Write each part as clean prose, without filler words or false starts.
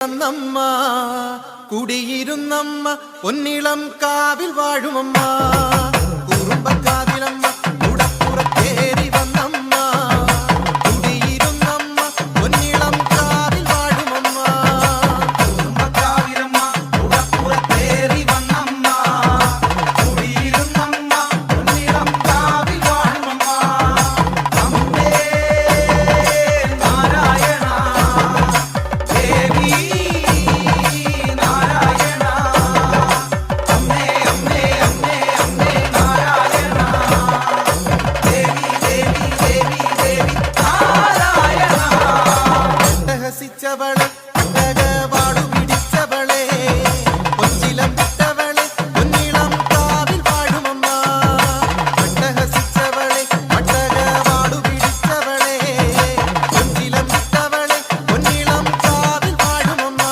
വന്നമ്മ കുടിയിരുന്നമ്മ പൊന്നിളം കാവിൽ വാഴുമമ്മ കുറുമ്പക്കാവിലമ്മ കുടപ്പുറത്തേറി വന്നമ്മ കുടിയിരുന്നമ്മ പൊന്നിളം കാവിൽ വാഴുമമ്മ കുറുമ്പക്കാവിലമ്മ കുടപ്പുറത്തേറി വന്നമ്മ കുടിയിരുന്നമ്മ പൊന്നിളം കാവിൽ വാഴുമമ്മ അമ്മേ നാരായണ ദേവി ിച്ചവളെ പാടു പിടിച്ചവളെ കൊച്ചിലം വിട്ടവളെ പൊന്നിളം കാവിൽ വാഴുമമ്മ അട്ടഹസിച്ചവളെ പാടു പിടിച്ചവളെ കൊച്ചിലം വിട്ടവളെ പൊന്നിളം കാവിൽ വാഴുമമ്മ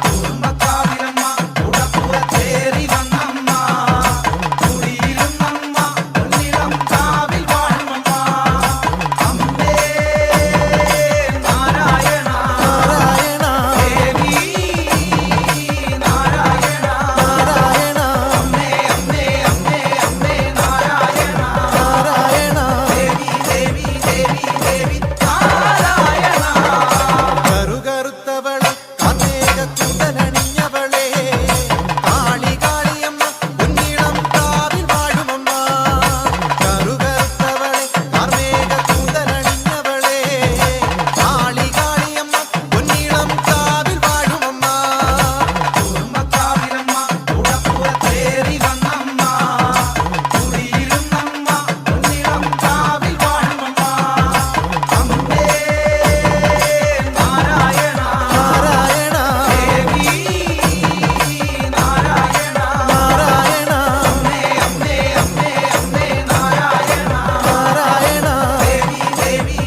കുറുമ്പക്കാവിലമ്മ കുടപ്പുറത്തേറി വന്നമ്മ കുടിയിരുന്നമ്മ പൊന്നിളം കാവിൽ വാഴുമമ്മ അമ്മേ നാരായണ കറുകറുത്തവളെ കാർമേഘ കൂന്തലണിഞ്ഞവളെ കാളി കാളിയമ്മ പൊന്നിളം കാവിൽ വാഴുമമ്മ കറുകറുത്തവളെ കാർമേഘ കൂന്തലണിഞ്ഞവളെ കാളി കാളിയമ്മ പൊന്നിളം കാവിൽ വാഴുമമ്മ കുറുമ്പക്കാവിലമ്മ കുടപ്പുറത്തേറി വന്നമ്മ കുടിയിരുന്നമ്മ പൊന്നിളം കാവിൽ വാഴുമമ്മ അമ്മേ നാരായണ ദേവി നാരായണ അമ്മേ നാരായണ ദേവി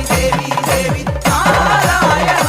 നാരായണ.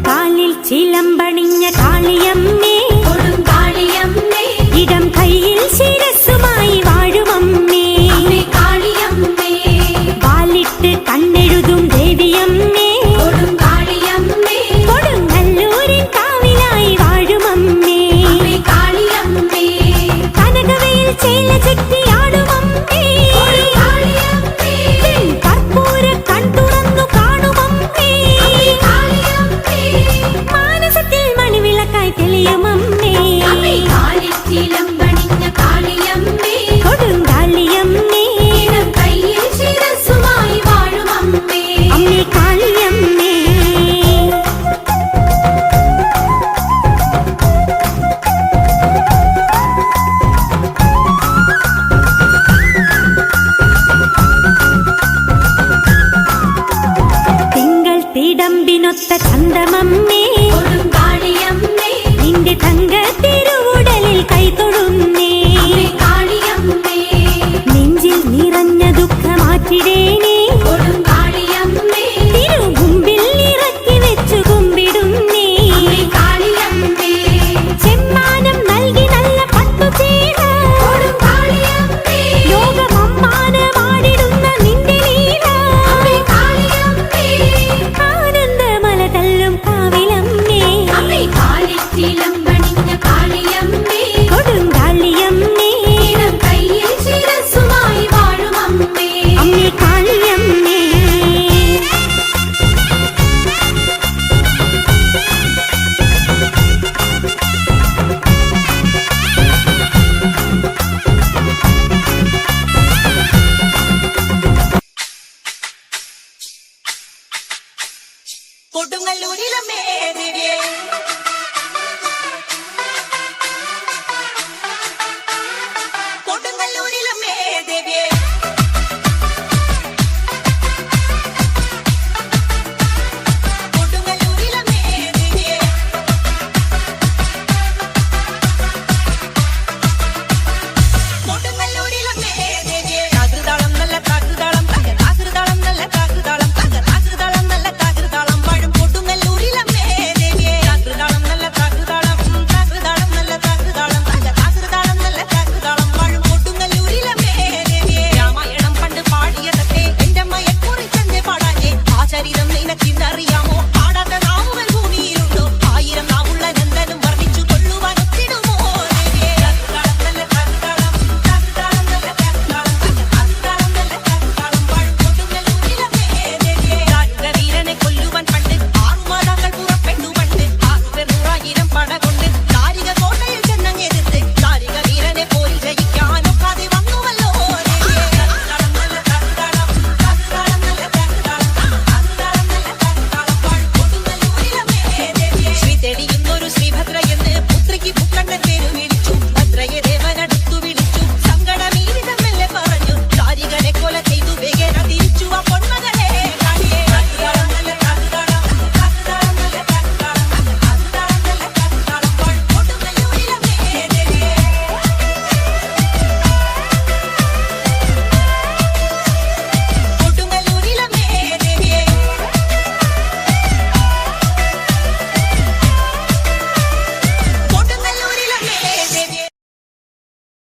കാലിൽ ചിലമ്പണിഞ്ഞ കാളിയമ്മേ കൊടുങ്കാളിയമ്മേ ഇടം കയ്യിൽ ശിരസ്സുമായി വാഴുമമ്മേ അമ്മേ കാളിയമ്മേ വാലിട്ട് കണ്ണെഴുതും ദേവിയമ്മേ കൊടുങ്കാളിയമ്മേ കൊടുങ്ങല്ലൂരിൻ കാവിലായി വാഴുമമ്മേ അമ്മേ കാളിയമ്മേ കനകവയിൽ ചേല ചെട്ടിയാടുമമ്മേ കൊടുങ്കാളിയമ്മേ കർപ്പൂര കൺതുറന്നു കാണുമമ്മേ അമ്മേ കാളിയമ്മേ മാനസത്തിൽ മണിവിളക്കായി തെളിയുമമ്മേ അമ്മേ കാലിച്ചിലമ്പണിഞ്ഞ കാളിയമ്മേ കൊടുങ്കാളിയമ്മേ ഇടം കയ്യിൽ ശിരസ്സുമായി വാഴും അമ്മേ അമ്മേ കാളിയമ്മേ തിങ്കൾ തിടമ്പിനൊത്ത ചന്തമമ്മേ കൊടുങ്കാളിയമ്മേ നിന്റെ തങ്ക തിരുവുടലിൽ കൈ